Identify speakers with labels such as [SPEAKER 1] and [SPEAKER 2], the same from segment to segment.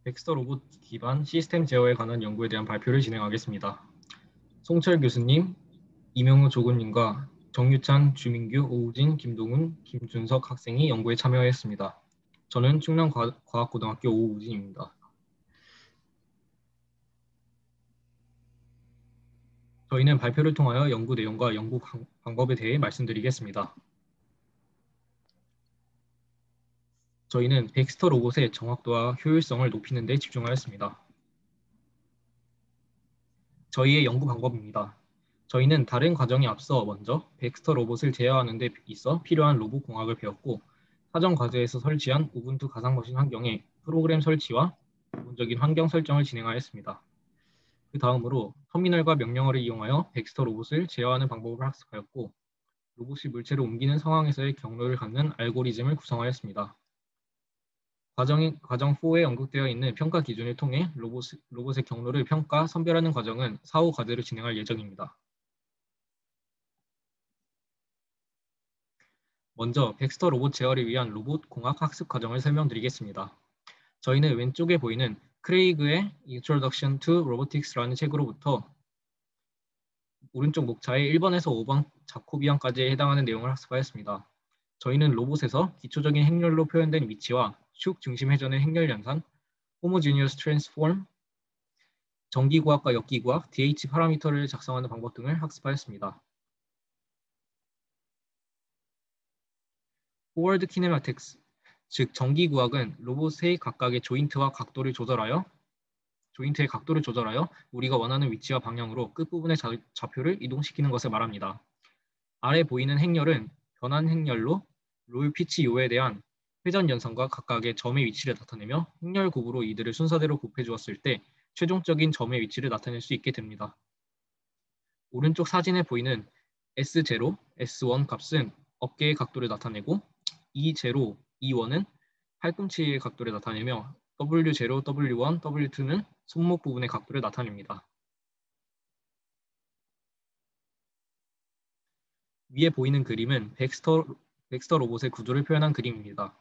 [SPEAKER 1] 덱스터 로봇 기반 시스템 제어에 관한 연구에 대한 발표를 진행하겠습니다. 송철 교수님, 이명우 조근님과 정유찬, 주민규, 오우진, 김동훈, 김준석 학생이 연구에 참여하였습니다. 저는 충남과학고등학교 오우진입니다. 저희는 발표를 통하여 연구 내용과 연구 방법에 대해 말씀드리겠습니다. 저희는 덱스터 로봇의 정확도와 효율성을 높이는 데 집중하였습니다. 저희의 연구 방법입니다. 저희는 다른 과정에 앞서 먼저 덱스터 로봇을 제어하는 데 있어 필요한 로봇 공학을 배웠고, 사전 과제에서 설치한 우분투 가상머신 환경에 프로그램 설치와 기본적인 환경 설정을 진행하였습니다. 그 다음으로 터미널과 명령어를 이용하여 덱스터 로봇을 제어하는 방법을 학습하였고, 로봇이 물체를 옮기는 상황에서의 경로를 갖는 알고리즘을 구성하였습니다. 과정 4에 언급되어 있는 평가 기준을 통해 로봇의 경로를 평가, 선별하는 과정은 사후 과제로 진행할 예정입니다. 먼저 덱스터 로봇 제어를 위한 로봇 공학 학습 과정을 설명드리겠습니다. 저희는 왼쪽에 보이는 크레이그의 Introduction to Robotics라는 책으로부터 오른쪽 목차의 1번에서 5번 자코비안까지에 해당하는 내용을 학습하였습니다. 저희는 로봇에서 기초적인 행렬로 표현된 위치와 축 중심 회전의 행렬 연산, Homogeneous Transform, 전기구학과 역기구학, DH 파라미터를 작성하는 방법 등을 학습하였습니다. Forward Kinematics, 즉 전기구학은 로봇의 각각의 조인트의 각도를 조절하여 우리가 원하는 위치와 방향으로 끝부분의 좌표를 이동시키는 것을 말합니다. 아래 보이는 행렬은 변환 행렬로 롤 피치 요에 대한 회전 연산과 각각의 점의 위치를 나타내며 행렬 곱으로 이들을 순서대로 곱해 주었을 때 최종적인 점의 위치를 나타낼 수 있게 됩니다. 오른쪽 사진에 보이는 S0, S1 값은 어깨의 각도를 나타내고 E0, E1은 팔꿈치의 각도를 나타내며 W0, W1, W2는 손목 부분의 각도를 나타냅니다. 위에 보이는 그림은 덱스터 로봇의 구조를 표현한 그림입니다.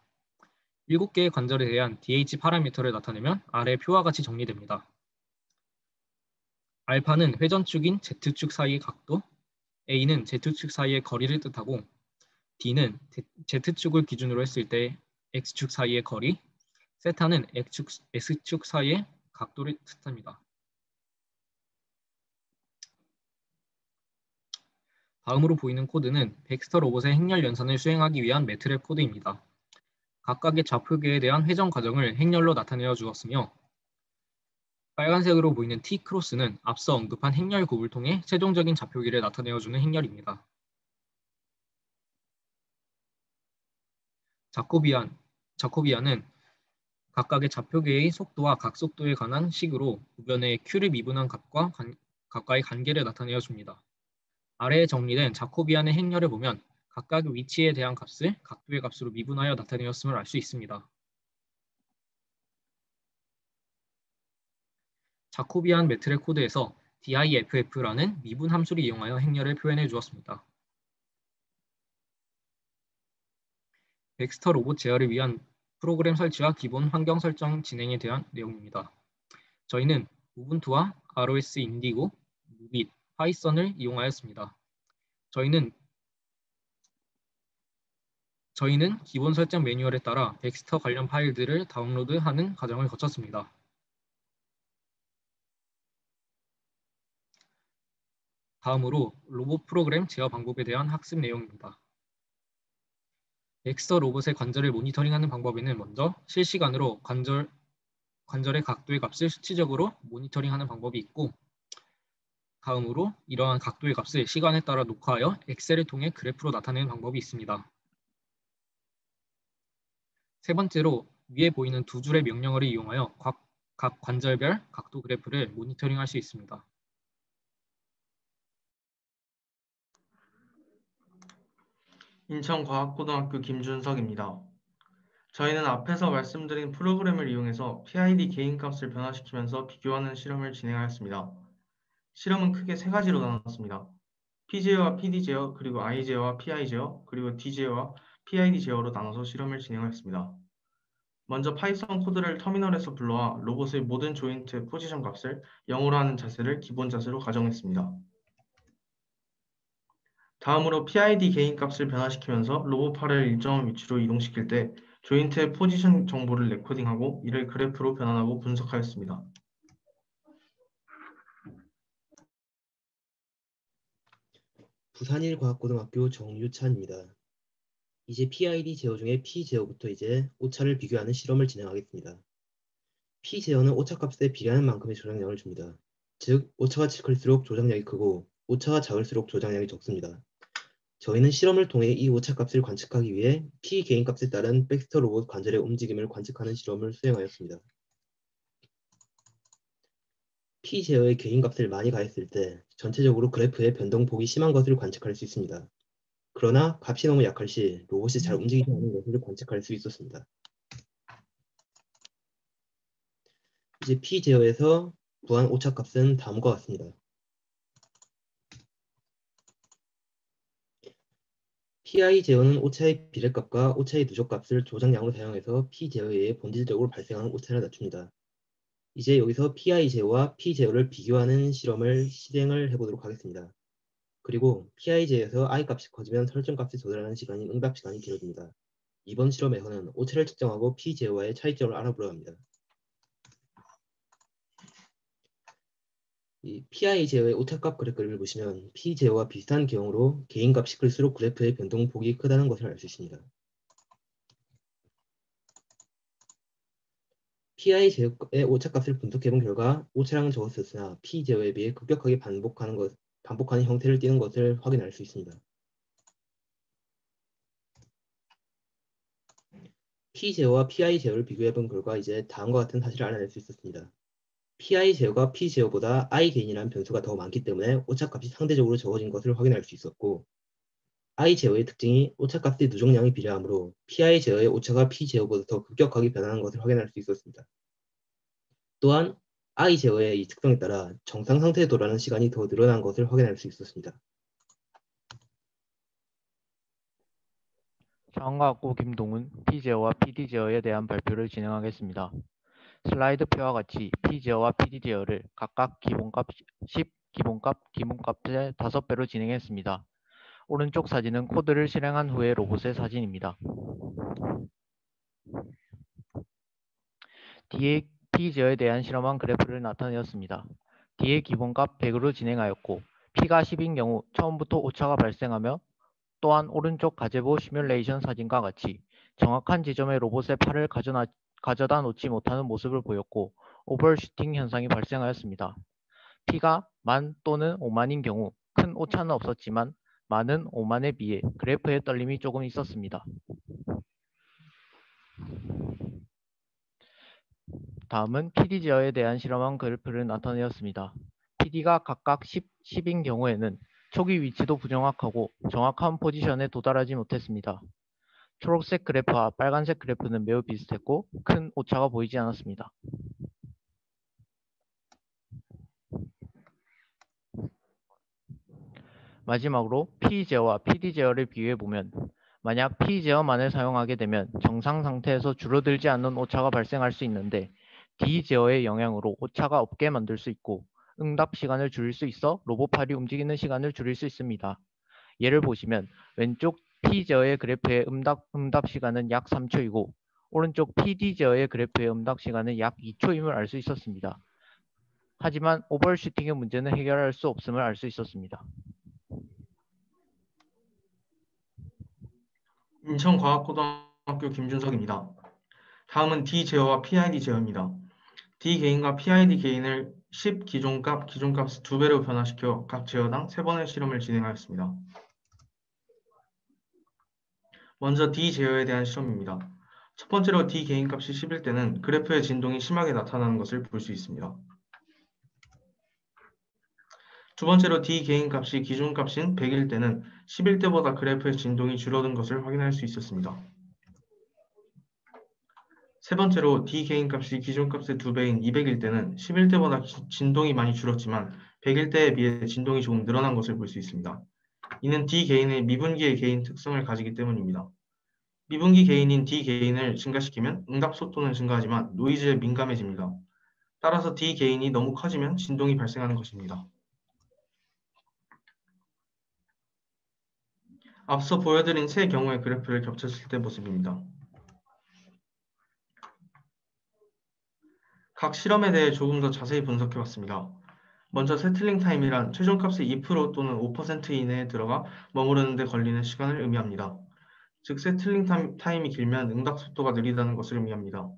[SPEAKER 1] 7개의 관절에 대한 DH 파라미터를 나타내면 아래 표와 같이 정리됩니다. 알파는 회전축인 Z축 사이의 각도, A는 Z축 사이의 거리를 뜻하고, D는 Z축을 기준으로 했을 때 X축 사이의 거리, 세타는 S축 사이의 각도를 뜻합니다. 다음으로 보이는 코드는 덱스터 로봇의 행렬 연산을 수행하기 위한 매트랩 코드입니다. 각각의 좌표계에 대한 회전 과정을 행렬로 나타내어 주었으며, 빨간색으로 보이는 T-크로스는 앞서 언급한 행렬 곱을 통해 최종적인 좌표계를 나타내어 주는 행렬입니다. 자코비안은 각각의 좌표계의 속도와 각속도에 관한 식으로 우변의 Q를 미분한 값과 각과의 관계를 나타내어 줍니다. 아래에 정리된 자코비안의 행렬을 보면 각각의 위치에 대한 값을 각도의 값으로 미분하여 나타내었음을 알 수 있습니다. 자코비안 매트랩 코드에서 DIFF라는 미분 함수를 이용하여 행렬을 표현해 주었습니다. 덱스터 로봇 제어를 위한 프로그램 설치와 기본 환경 설정 진행에 대한 내용입니다. 저희는 우분투와 ROS 인디고, 및 파이썬을 이용하였습니다. 저희는 기본 설정 매뉴얼에 따라 덱스터 관련 파일들을 다운로드하는 과정을 거쳤습니다. 다음으로 로봇 프로그램 제어 방법에 대한 학습 내용입니다. 덱스터 로봇의 관절을 모니터링하는 방법에는 먼저 실시간으로 관절의 각도의 값을 수치적으로 모니터링하는 방법이 있고, 다음으로 이러한 각도의 값을 시간에 따라 녹화하여 엑셀을 통해 그래프로 나타내는 방법이 있습니다. 세 번째로 위에 보이는 두 줄의 명령어를 이용하여 각 관절별 각도 그래프를 모니터링할 수 있습니다.
[SPEAKER 2] 인천과학고등학교 김준석입니다. 저희는 앞에서 말씀드린 프로그램을 이용해서 PID 개인값을 변화시키면서 비교하는 실험을 진행하였습니다. 실험은 크게 세 가지로 나눴습니다. P제어와 PD제어, 그리고 I제어와 PI제어, 그리고 D제어와 PID 제어로 나눠서 실험을 진행하였습니다. 먼저 파이썬 코드를 터미널에서 불러와 로봇의 모든 조인트 포지션 값을 0으로 하는 자세를 기본 자세로 가정했습니다. 다음으로 PID 개인 값을 변화시키면서 로봇 팔을 일정한 위치로 이동시킬 때 조인트의 포지션 정보를 레코딩하고 이를 그래프로 변환하고 분석하였습니다.
[SPEAKER 3] 부산일과학고등학교 정유찬입니다. 이제 PID 제어 중에 P제어부터 이제 오차를 비교하는 실험을 진행하겠습니다. P제어는 오차값에 비례하는 만큼의 조작량을 줍니다. 즉, 오차가 클수록 조작량이 크고 오차가 작을수록 조작량이 적습니다. 저희는 실험을 통해 이 오차값을 관측하기 위해 P 개인값에 따른 백스터 로봇 관절의 움직임을 관측하는 실험을 수행하였습니다. P제어의 개인값을 많이 가했을 때 전체적으로 그래프의 변동폭이 심한 것을 관측할 수 있습니다. 그러나 값이 너무 약할 시 로봇이 잘 움직이지 않는 것을 관측할 수 있었습니다. 이제 P제어에서 구한 오차값은 다음과 같습니다. PI 제어는 오차의 비례값과 오차의 누적값을 조작량으로 사용해서 P제어에 의해 본질적으로 발생하는 오차를 낮춥니다. 이제 여기서 PI 제어와 P제어를 비교하는 실험을 실행을 해보도록 하겠습니다. 그리고 PI 제어에서 I 값이 커지면 설정값이 조절하는 시간인 응답 시간이 길어집니다. 이번 실험에서는 오차를 측정하고 P제어와의 차이점을 알아보려 합니다. 이 PI 제어의 오차값 그래프를 보시면 P제어와 비슷한 경우로 개인값이 클수록 그래프의 변동폭이 크다는 것을 알 수 있습니다. PI 제어의 오차값을 분석해본 결과 오차량은 적었었으나 P제어에 비해 급격하게 반복하는 형태를 띠는 것을 확인할 수 있습니다. P제어와 PI 제어를 비교해본 결과 이제 다음과 같은 사실을 알아낼 수 있었습니다. PI 제어가 P제어보다 I 개인이라는 변수가 더 많기 때문에 오차값이 상대적으로 적어진 것을 확인할 수 있었고, I 제어의 특징이 오차값의 누적량이 비례하므로 PI 제어의 오차가 P제어보다 더 급격하게 변하는 것을 확인할 수 있었습니다. 또한 I 제어의 이 특성에 따라 정상 상태에 도달하는 시간이 더 늘어난 것을 확인할 수 있었습니다.
[SPEAKER 4] 상황과학고 김동훈, P제어와 PD제어에 대한 발표를 진행하겠습니다. 슬라이드표와 같이 P제어와 PD제어를 각각 기본값 10, 기본값, 기본값의 5배로 진행했습니다. 오른쪽 사진은 코드를 실행한 후의 로봇의 사진입니다. 뒤에 P제어에 대한 실험한 그래프를 나타내었습니다. 뒤에 기본값 100으로 진행하였고 P가 10인 경우 처음부터 오차가 발생하며, 또한 오른쪽 가제보 시뮬레이션 사진과 같이 정확한 지점에 로봇의 팔을 가져다 놓지 못하는 모습을 보였고 오버슈팅 현상이 발생하였습니다. P가 10,000 또는 50,000인 경우 큰 오차는 없었지만 많은 50,000에 비해 그래프의 떨림이 조금 있었습니다. 다음은 PD제어에 대한 실험한 그래프를 나타내었습니다. PD가 각각 10, 10인 경우에는 초기 위치도 부정확하고 정확한 포지션에 도달하지 못했습니다. 초록색 그래프와 빨간색 그래프는 매우 비슷했고 큰 오차가 보이지 않았습니다. 마지막으로 P제어와 PD제어를 비교해보면 만약 P제어만을 사용하게 되면 정상 상태에서 줄어들지 않는 오차가 발생할 수 있는데 D제어의 영향으로 오차가 없게 만들 수 있고 응답 시간을 줄일 수 있어 로봇팔이 움직이는 시간을 줄일 수 있습니다. 예를 보시면 왼쪽 P제어의 그래프의 응답 시간은 약 3초이고 오른쪽 PD제어의 그래프의 응답 시간은 약 2초임을 알 수 있었습니다. 하지만 오버슈팅의 문제는 해결할 수 없음을 알 수 있었습니다.
[SPEAKER 2] 인천과학고등학교 김준석입니다. 다음은 D제어와 PID 제어입니다. D 개인과 PID 개인을 10 기존값 2배로 변화시켜 각 제어당 3번의 실험을 진행하였습니다. 먼저 D 제어에 대한 실험입니다. 첫 번째로 D 개인값이 10일 때는 그래프의 진동이 심하게 나타나는 것을 볼 수 있습니다. 두 번째로 D 개인값이 기존값인 100일 때는 10일 때보다 그래프의 진동이 줄어든 것을 확인할 수 있었습니다. 세 번째로 D 개인값이 기존값의 2배인 200일 때는 10일 때보다 진동이 많이 줄었지만 100일 때에 비해 진동이 조금 늘어난 것을 볼 수 있습니다. 이는 D 개인의 미분기의 개인 특성을 가지기 때문입니다. 미분기 게인인 D 게인을 증가시키면 응답 속도는 증가하지만 노이즈에 민감해집니다. 따라서 D 게인이 너무 커지면 진동이 발생하는 것입니다. 앞서 보여드린 세 경우의 그래프를 겹쳤을 때 모습입니다. 각 실험에 대해 조금 더 자세히 분석해봤습니다. 먼저 세틀링 타임이란 최종값이 2% 또는 5% 이내에 들어가 머무르는 데 걸리는 시간을 의미합니다. 즉 세틀링 타임이 길면 응답 속도가 느리다는 것을 의미합니다.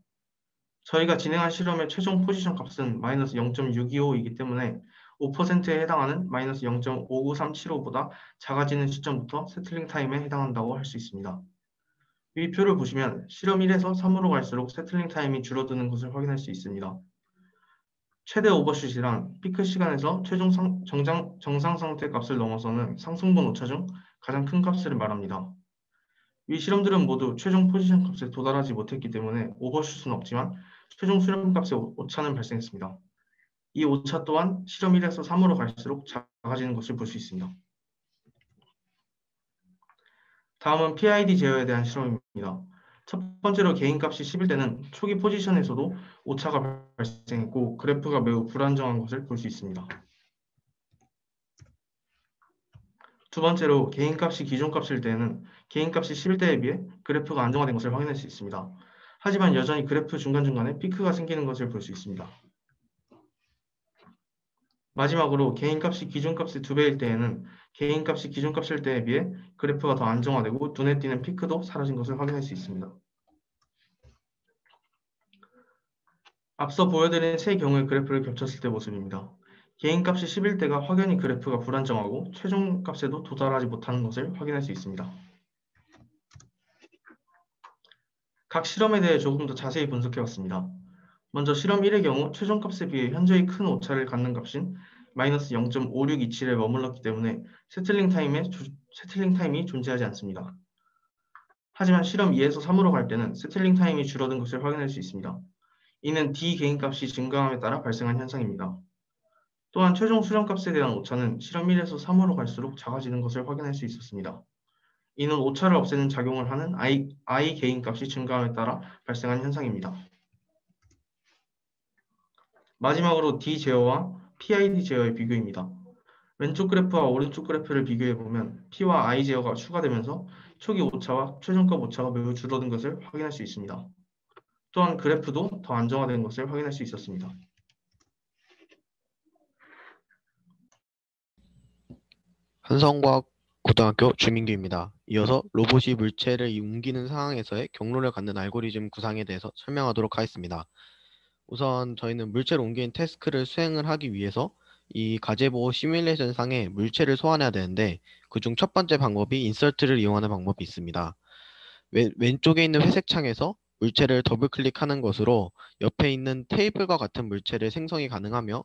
[SPEAKER 2] 저희가 진행한 실험의 최종 포지션 값은 마이너스 0.625이기 때문에 5%에 해당하는 마이너스 0.59375보다 작아지는 시점부터 세틀링 타임에 해당한다고 할 수 있습니다. 위 표를 보시면 실험 1에서 3으로 갈수록 세틀링 타임이 줄어드는 것을 확인할 수 있습니다. 최대 오버슛이란 피크 시간에서 최종 정상 상태 값을 넘어서는 상승분 오차 중 가장 큰 값을 말합니다. 위 실험들은 모두 최종 포지션 값에 도달하지 못했기 때문에 오버슛은 없지만 최종 수렴 값의 오차는 발생했습니다. 이 오차 또한 실험 1에서 3으로 갈수록 작아지는 것을 볼 수 있습니다. 다음은 PID 제어에 대한 실험입니다. 첫 번째로 개인값이 10일 때는 초기 포지션에서도 오차가 발생했고 그래프가 매우 불안정한 것을 볼 수 있습니다. 두 번째로 개인값이 기존값일 때에는 개인값이 10일 때에 비해 그래프가 안정화된 것을 확인할 수 있습니다. 하지만 여전히 그래프 중간중간에 피크가 생기는 것을 볼 수 있습니다. 마지막으로 개인값이 기존값의 2배일 때에는 개인값이 기존값일 때에 비해 그래프가 더 안정화되고 눈에 띄는 피크도 사라진 것을 확인할 수 있습니다. 앞서 보여드린 세 경우의 그래프를 겹쳤을 때 모습입니다. 개인값이 10일 때가 확연히 그래프가 불안정하고 최종값에도 도달하지 못하는 것을 확인할 수 있습니다. 각 실험에 대해 조금 더 자세히 분석해봤습니다. 먼저 실험 1의 경우 최종값에 비해 현저히 큰 오차를 갖는 값인 마이너스 0.5627에 머물렀기 때문에 세틀링 타임이 존재하지 않습니다. 하지만 실험 2에서 3으로 갈 때는 세틀링 타임이 줄어든 것을 확인할 수 있습니다. 이는 D 개인값이 증가함에 따라 발생한 현상입니다. 또한 최종 수렴값에 대한 오차는 실험 1에서 3으로 갈수록 작아지는 것을 확인할 수 있었습니다. 이는 오차를 없애는 작용을 하는 I 개인값이 증가함에 따라 발생한 현상입니다. 마지막으로 D 제어와 PID 제어의 비교입니다. 왼쪽 그래프와 오른쪽 그래프를 비교해보면 P와 I 제어가 추가되면서 초기 오차와 최종값 오차가 매우 줄어든 것을 확인할 수 있습니다. 또한 그래프도 더 안정화된 것을 확인할 수 있었습니다.
[SPEAKER 5] 한성과학고등학교 주민규입니다. 이어서 로봇이 물체를 옮기는 상황에서의 경로를 갖는 알고리즘 구상에 대해서 설명하도록 하겠습니다. 우선 저희는 물체를 옮기는 태스크를 수행을 하기 위해서 이 가제보 시뮬레이션 상에 물체를 소환해야 되는데 그중 첫 번째 방법이 인서트를 이용하는 방법이 있습니다. 왼쪽에 있는 회색 창에서 물체를 더블 클릭하는 것으로 옆에 있는 테이블과 같은 물체를 생성이 가능하며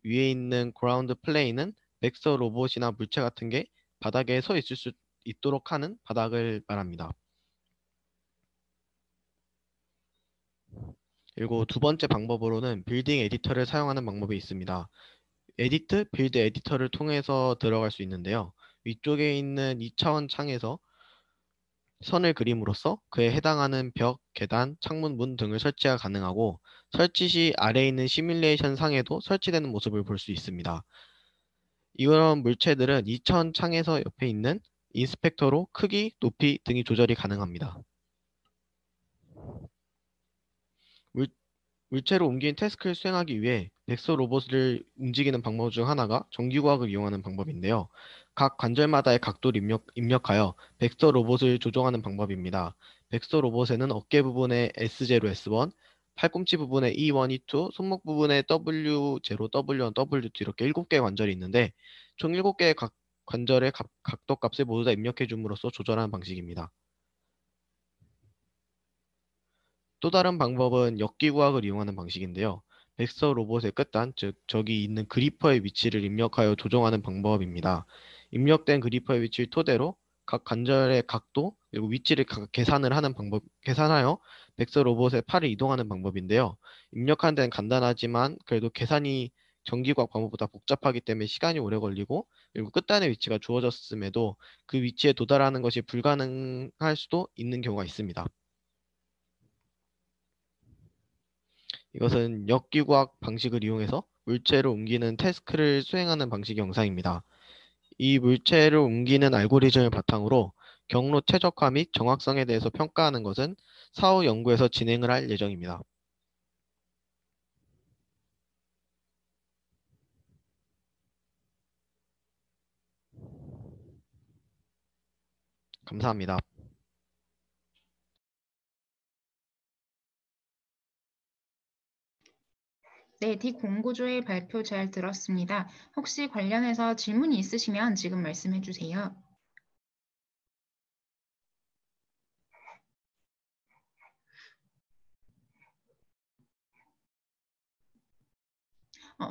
[SPEAKER 5] 위에 있는 그라운드 플레인은 맥서 로봇이나 물체 같은 게 바닥에 서 있을 수 있도록 하는 바닥을 말합니다. 그리고 두 번째 방법으로는 빌딩 에디터를 사용하는 방법이 있습니다. 에디트, 빌드 에디터를 통해서 들어갈 수 있는데요. 위쪽에 있는 2차원 창에서 선을 그림으로써 그에 해당하는 벽, 계단, 창문, 문 등을 설치가 가능하고 설치 시 아래에 있는 시뮬레이션 상에도 설치되는 모습을 볼 수 있습니다. 이런 물체들은 2차원 창에서 옆에 있는 인스펙터로 크기, 높이 등이 조절이 가능합니다. 물체를 옮기는 태스크를 수행하기 위해 넥서 로봇을 움직이는 방법 중 하나가 정기과학을 이용하는 방법인데요. 각 관절마다의 각도를 입력하여 벡터 로봇을 조종하는 방법입니다. 벡터 로봇에는 어깨 부분에 S0, S1, 팔꿈치 부분에 E1, E2, 손목 부분에 W0, W1, W2 이렇게 7개의 관절이 있는데 총 7개의 관절의 각도 값을 모두 다 입력해 줌으로써 조절하는 방식입니다. 또 다른 방법은 역기구학을 이용하는 방식인데요. 벡터 로봇의 끝단, 즉 저기 있는 그리퍼의 위치를 입력하여 조정하는 방법입니다. 입력된 그리퍼의 위치를 토대로 각 관절의 각도 그리고 위치를 계산하여 벡터 로봇의 팔을 이동하는 방법인데요. 입력하는 데는 간단하지만 그래도 계산이 전기과학 과목보다 복잡하기 때문에 시간이 오래 걸리고, 그리고 끝단의 위치가 주어졌음에도 그 위치에 도달하는 것이 불가능할 수도 있는 경우가 있습니다. 이것은 역기구학 방식을 이용해서 물체를 옮기는 태스크를 수행하는 방식의 영상입니다. 이 물체를 옮기는 알고리즘을 바탕으로 경로 최적화 및 정확성에 대해서 평가하는 것은 사후 연구에서 진행을 할 예정입니다. 감사합니다.
[SPEAKER 6] 네, D 공구조의 발표 잘 들었습니다. 혹시 관련해서 질문이 있으시면 지금 말씀해 주세요.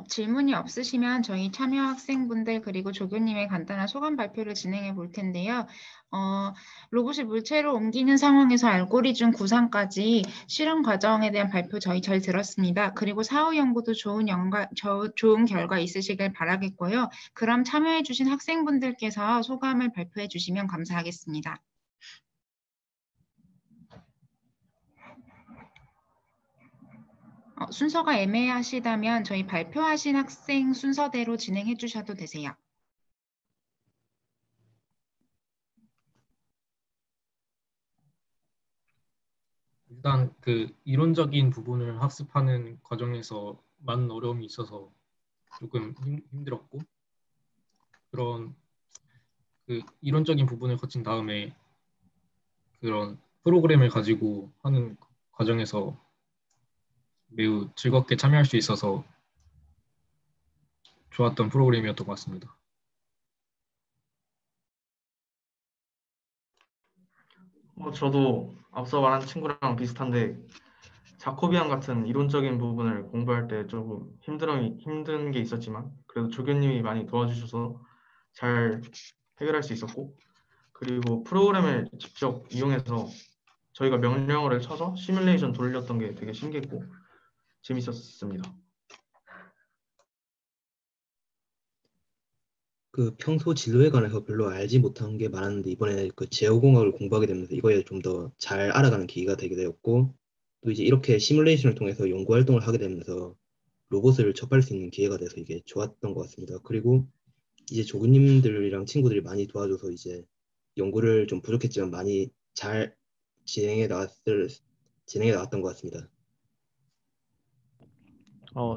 [SPEAKER 6] 질문이 없으시면 저희 참여 학생분들 그리고 조교님의 간단한 소감 발표를 진행해 볼 텐데요. 로봇이 물체로 옮기는 상황에서 알고리즘 구상까지 실험 과정에 대한 발표 저희 잘 들었습니다. 그리고 사후 연구도 좋은 결과 있으시길 바라겠고요. 그럼 참여해 주신 학생분들께서 소감을 발표해 주시면 감사하겠습니다. 순서가 애매하시다면 저희 발표하신 학생 순서대로 진행해 주셔도 되세요.
[SPEAKER 1] 일단 그 이론적인 부분을 학습하는 과정에서 많은 어려움이 있어서 조금 힘들었고, 그런 그 이론적인 부분을 거친 다음에 그런 프로그램을 가지고 하는 과정에서 매우 즐겁게 참여할 수 있어서 좋았던 프로그램이었던 것 같습니다.
[SPEAKER 2] 저도 앞서 말한 친구랑 비슷한데 자코비안 같은 이론적인 부분을 공부할 때 조금 힘든 게 있었지만 그래도 조교님이 많이 도와주셔서 잘 해결할 수 있었고, 그리고 프로그램을 직접 이용해서 저희가 명령어를 쳐서 시뮬레이션 돌렸던 게 되게 신기했고 재밌었습니다.
[SPEAKER 3] 그 평소 진로에 관해서 별로 알지 못한 게 많았는데 이번에 그 제어공학을 공부하게 되면서 이거에 좀 더 잘 알아가는 계기가 되게 되었고, 또 이제 이렇게 시뮬레이션을 통해서 연구 활동을 하게 되면서 로봇을 접할 수 있는 기회가 돼서 이게 좋았던 것 같습니다. 그리고 이제 조교님들이랑 친구들이 많이 도와줘서 이제 연구를 좀 부족했지만 많이 잘 진행해 나갔던 것 같습니다.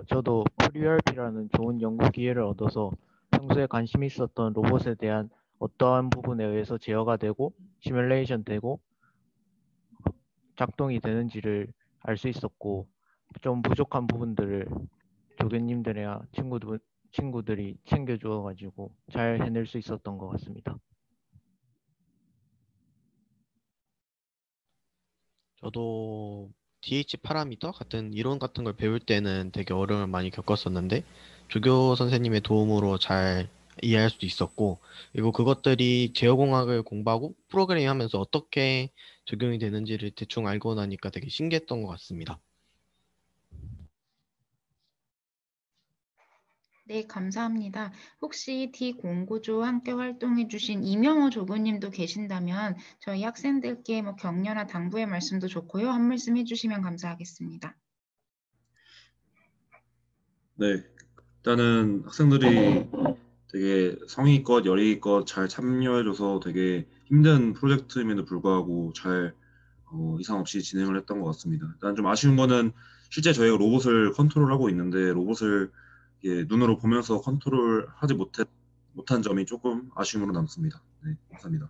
[SPEAKER 4] 저도 FreeRP라는 좋은 연구 기회를 얻어서 평소에 관심 있었던 로봇에 대한 어떠한 부분에 의해서 제어가 되고 시뮬레이션 되고 작동이 되는지를 알 수 있었고, 좀 부족한 부분들을 조교님들이나 친구들이 챙겨주어가지고 잘 해낼 수 있었던 것 같습니다.
[SPEAKER 5] 저도 DH 파라미터 같은 이론 같은 걸 배울 때는 되게 어려움을 많이 겪었었는데, 조교 선생님의 도움으로 잘 이해할 수도 있었고, 그리고 그것들이 제어공학을 공부하고 프로그래밍 하면서 어떻게 적용이 되는지를 대충 알고 나니까 되게 신기했던 것 같습니다.
[SPEAKER 6] 네, 감사합니다. 혹시 D 공구조 함께 활동해 주신 이명호 조교님도 계신다면 저희 학생들께 뭐 격려나 당부의 말씀도 좋고요. 한 말씀 해주시면 감사하겠습니다.
[SPEAKER 7] 네, 일단은 학생들이 되게 성의껏 열의껏 잘 참여해줘서 되게 힘든 프로젝트임에도 불구하고 잘 이상 없이 진행을 했던 것 같습니다. 일단 좀 아쉬운 거는 실제 저희가 로봇을 컨트롤하고 있는데 로봇을 눈으로 보면서 컨트롤하지 못한 점이 조금 아쉬움으로 남습니다. 네, 감사합니다.